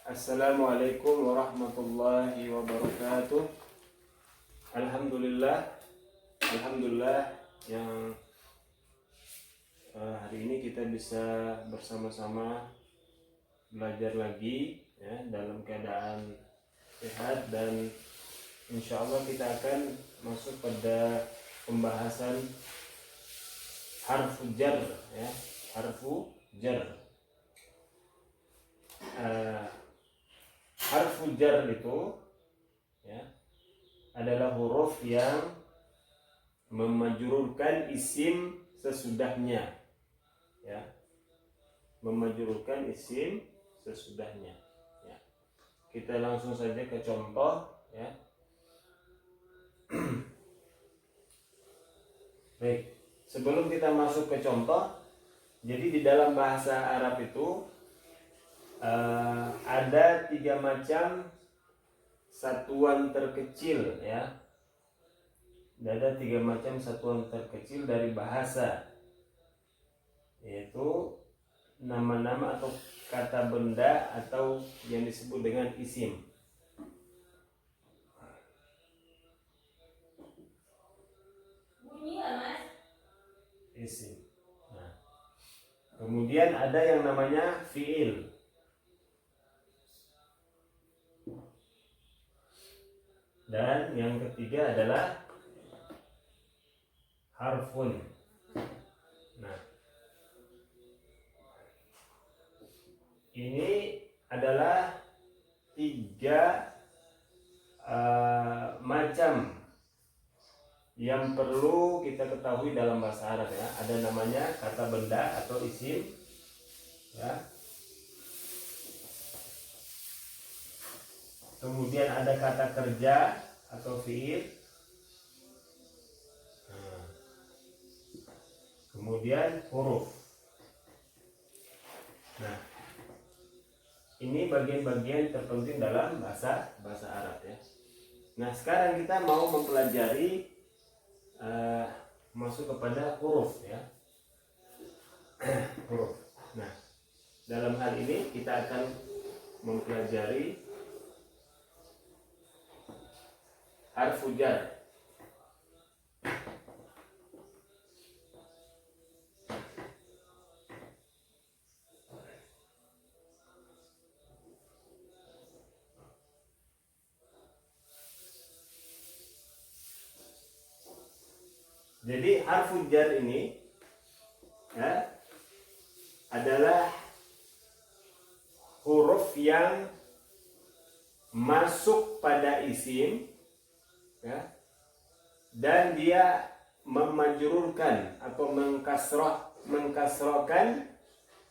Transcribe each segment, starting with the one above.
Assalamualaikum warahmatullahi wabarakatuh. Alhamdulillah yang hari ini kita bisa bersama-sama belajar lagi ya, dalam keadaan sehat, dan insya Allah kita akan masuk pada pembahasan harfu jar ya, harfu jar. Harfu jar itu ya adalah huruf yang memajrurkan isim sesudahnya ya, memajrurkan isim sesudahnya ya. Kita langsung saja ke contoh ya. Baik, sebelum kita masuk ke contoh, jadi di dalam bahasa Arab itu ada 3 macam satuan terkecil ya. Ada 3 macam satuan terkecil dari bahasa, yaitu nama-nama atau kata benda atau yang disebut dengan isim. Isim. Nah, kemudian ada yang namanya fiil. Dan yang ketiga adalah harfun. Nah, ini adalah 3 macam yang perlu kita ketahui dalam bahasa Arab ya. Ada namanya kata benda atau isim ya. Kemudian ada kata kerja atau fiil. Kemudian huruf. Nah, ini bagian-bagian terpenting dalam bahasa Arab ya. Nah, sekarang kita mau mempelajari masuk kepada huruf ya. Huruf. Nah, dalam hal ini kita akan mempelajari harfu jar. Jadi harfu jar ini ya, adalah huruf yang masuk pada isim ya, dan dia memajrurkan atau mengkasrohkan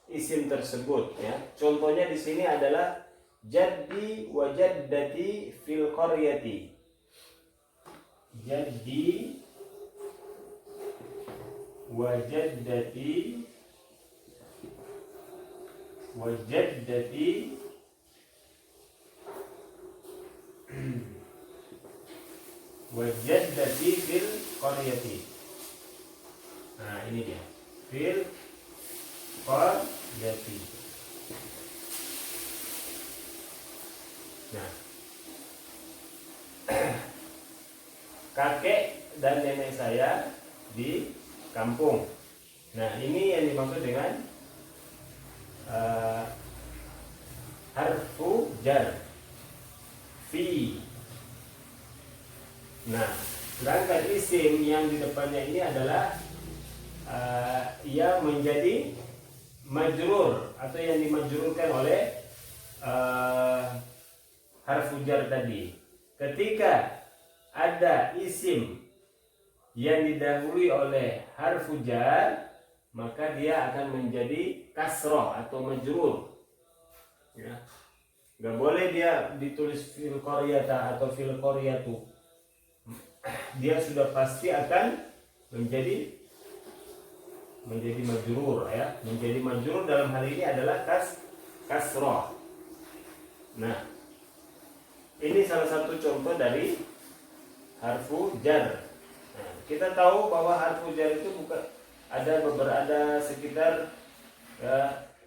isim tersebut ya. Contohnya di sini adalah jaddi wa jaddati fil qaryati. Jaddi wa jaddati wajaddati fil qaryati. Nah, ini dia. Fil qaryati. Nah, kakek dan nenek saya di kampung. Nah, ini yang dimaksud dengan harfu jar, fi. Nah, sedangkan isim yang di depannya ini adalah ia menjadi majrur atau yang dimajrurkan oleh harfu jar tadi. Ketika ada isim yang didahului oleh harfu jar, maka dia akan menjadi kasroh atau majrur ya. Gak boleh dia ditulis fil qaryata atau fil qaryatu. Dia sudah pasti akan menjadi majrur ya. Menjadi majrur dalam hal ini adalah kasroh. Nah, ini salah satu contoh dari harfu jar. Nah, kita tahu bahwa harfu jar itu bukan ada sekitar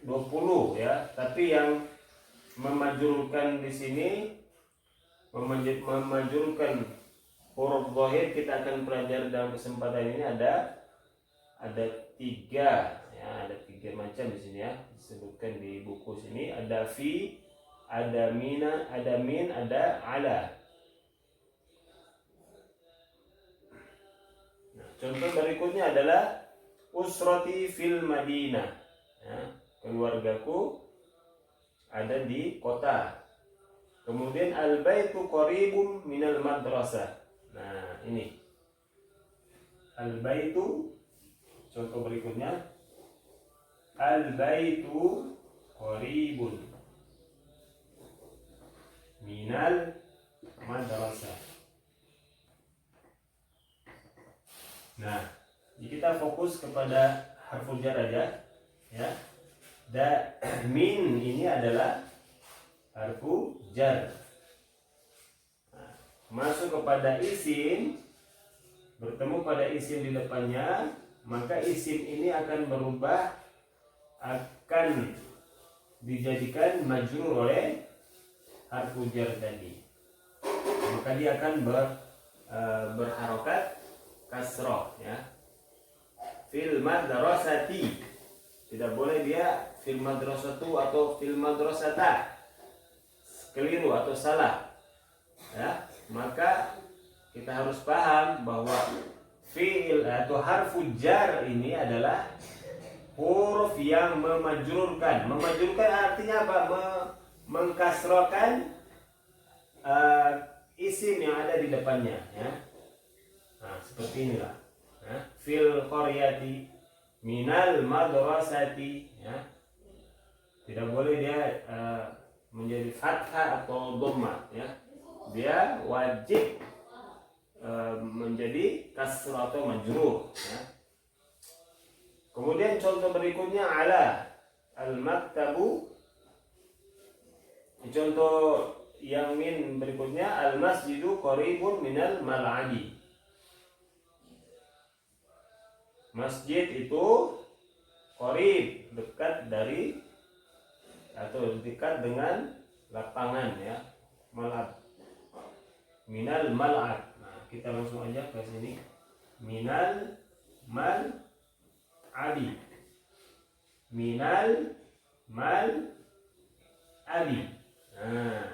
20 ya, tapi yang memajurkan di sini, memajurkan huruf zahir kita akan pelajari dalam kesempatan ini ada tiga ya, ada tiga macam di sini ya, disebutkan di buku sini. Ada fi, ada mina, ada min, ada ala. Nah, contoh berikutnya adalah usrati fil Madinah ya, keluargaku ada di kota. Kemudian al baitu qaribun minal madrasah. Nah, ini al baitu. Contoh berikutnya al baitu qaribun minal madrasah. Nah, kita fokus kepada harful jar aja ya. Min ini adalah harfu jar. Nah, masuk kepada isim, bertemu pada isim di depannya, maka isim ini akan berubah, akan dijadikan majrur oleh harfu jar tadi. Maka dia akan berharokat kasroh ya. Fil madrasati, tidak boleh dia fil madrasatu atau fil madrasata, keliru atau salah ya. Maka kita harus paham bahwa fi'il atau harfu jar ini adalah huruf yang memajrurkan. Memajrurkan artinya apa? Mengkasrokan isim yang ada di depannya ya. Nah, seperti inilah ya. Fil qaryati minal madrasati ya. Tidak boleh dia menjadi fathah atau dhamma ya. Dia wajib menjadi kasrah atau majrur ya. Kemudian contoh berikutnya ala al-maktabu. Contoh yang min berikutnya al-masjidu qaribun minal mal'adi. Masjid itu qarib, dekat dari atau dekat dengan lapangan ya, mal'ad. Minal mal'ad. Nah, kita langsung aja ke sini. Minal mal'adi. Minal mal'adi. Nah,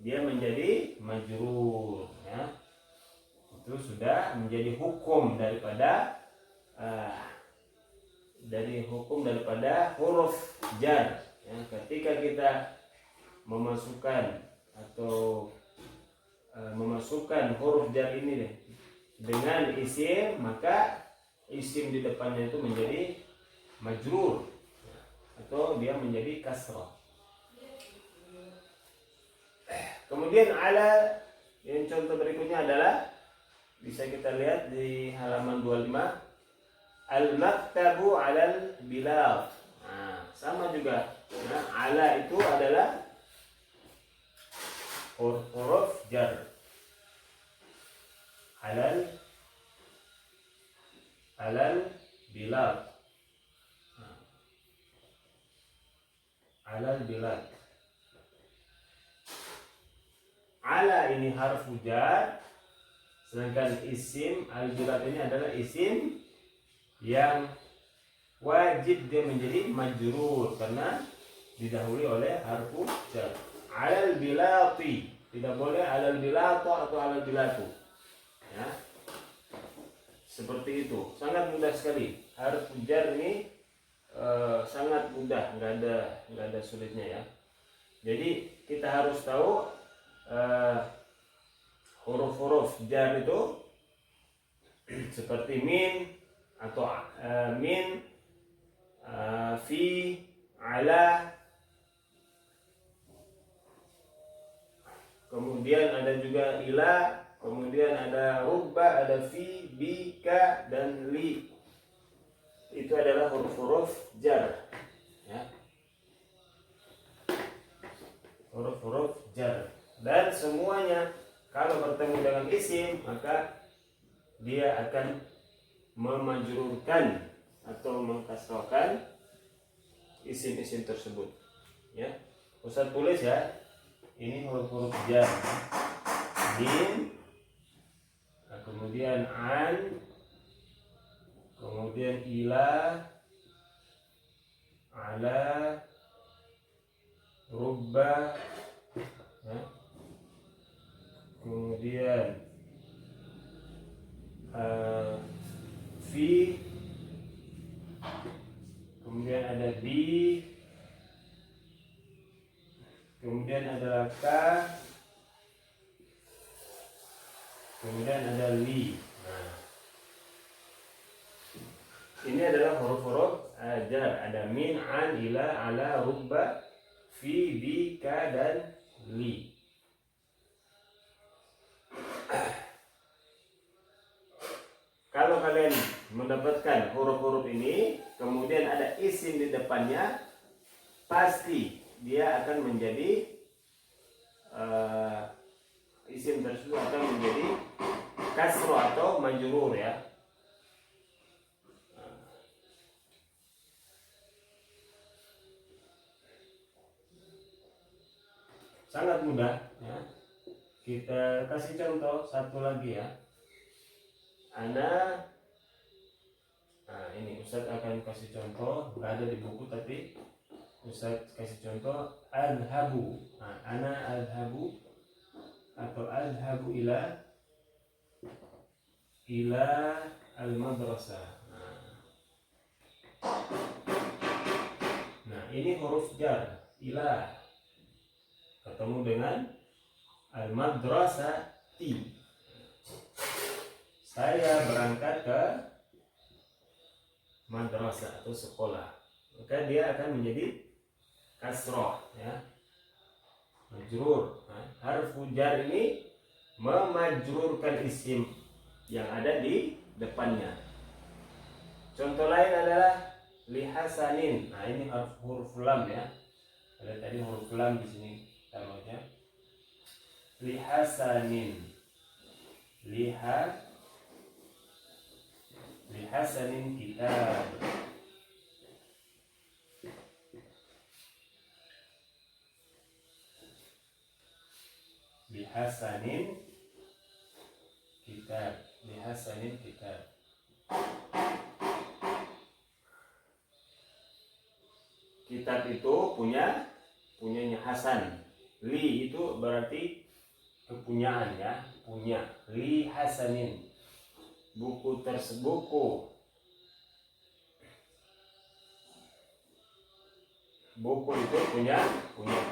dia menjadi majrur ya. Itu sudah menjadi hukum daripada huruf jar ya. Ketika kita memasukkan atau memasukkan huruf jar ini dengan isim, maka isim di depannya itu menjadi majrur atau dia menjadi kasrah. Kemudian ala, yang contoh berikutnya adalah bisa kita lihat di halaman 25. Al-maktabu alal bilal. Nah, sama juga. Nah, ala itu adalah huruf jar. Alal bilal. Nah, alal bilal. Ala ini harfu jar, sedangkan isim al-bilal ini adalah isim yang wajib dia menjadi majrur karena didahului oleh harfu jar. Alal bilati, tidak boleh alal bilato atau alal bilatu ya. Seperti itu, sangat mudah sekali. Harfu jar ini sangat mudah, nggak ada sulitnya ya. Jadi kita harus tahu huruf-huruf jar itu seperti min atau min, fi, ala. Kemudian ada juga ila, kemudian ada rubba, ada fi, bi, ka, dan li. Itu adalah huruf-huruf jar ya. Huruf-huruf jar. Dan semuanya kalau bertemu dengan isim, maka dia akan memajrurkan atau mengkasrahkan isim-isim tersebut ya. Ustaz tulis ya. Ini huruf-huruf jar. Min, kemudian an, kemudian ila, ala, rubba, ya. Kemudian fi, kemudian ada bi, kemudian ada ka, kemudian ada li. Nah, ini adalah huruf-huruf jar. Ada min, an, ila, ala, rubba, fi, bi, ka, dan li. Kalau kalian mendapatkan huruf-huruf ini, kemudian ada isim di depannya, pasti dia akan menjadi isim tersebut akan menjadi kasro atau majrur ya. Sangat mudah ya. Kita kasih contoh satu lagi ya. Nah ini Ustaz akan kasih contoh, nggak ada di buku tapi Ustaz kasih contoh adhabu. Ana adhabu atau adhabu ila al-madrasah. Nah ini huruf jar, ila ketemu dengan al-madrasati. Saya berangkat ke madrasah atau sekolah, maka dia akan menjadi kasroh ya, majrur. Harfu jar ini memajrurkan isim yang ada di depannya. Contoh lain adalah lihasanin. Nah ini huruf lam ya, ada tadi huruf lam di sini taruhnya. Lihasanin, lihasanin kitab. Lihasanin kitab, lihasanin kitab. Kitab itu punyanya Hasan. Li itu berarti kepunyaan ya, punya. Li hasanin, buku tersebut, buku itu punya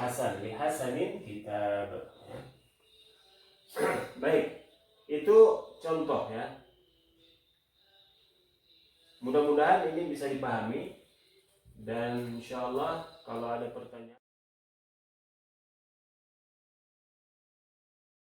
Hasan. Li hasanin kitab ya. Baik, itu contoh ya. Mudah-mudahan ini bisa dipahami, dan insyaallah kalau ada pertanyaan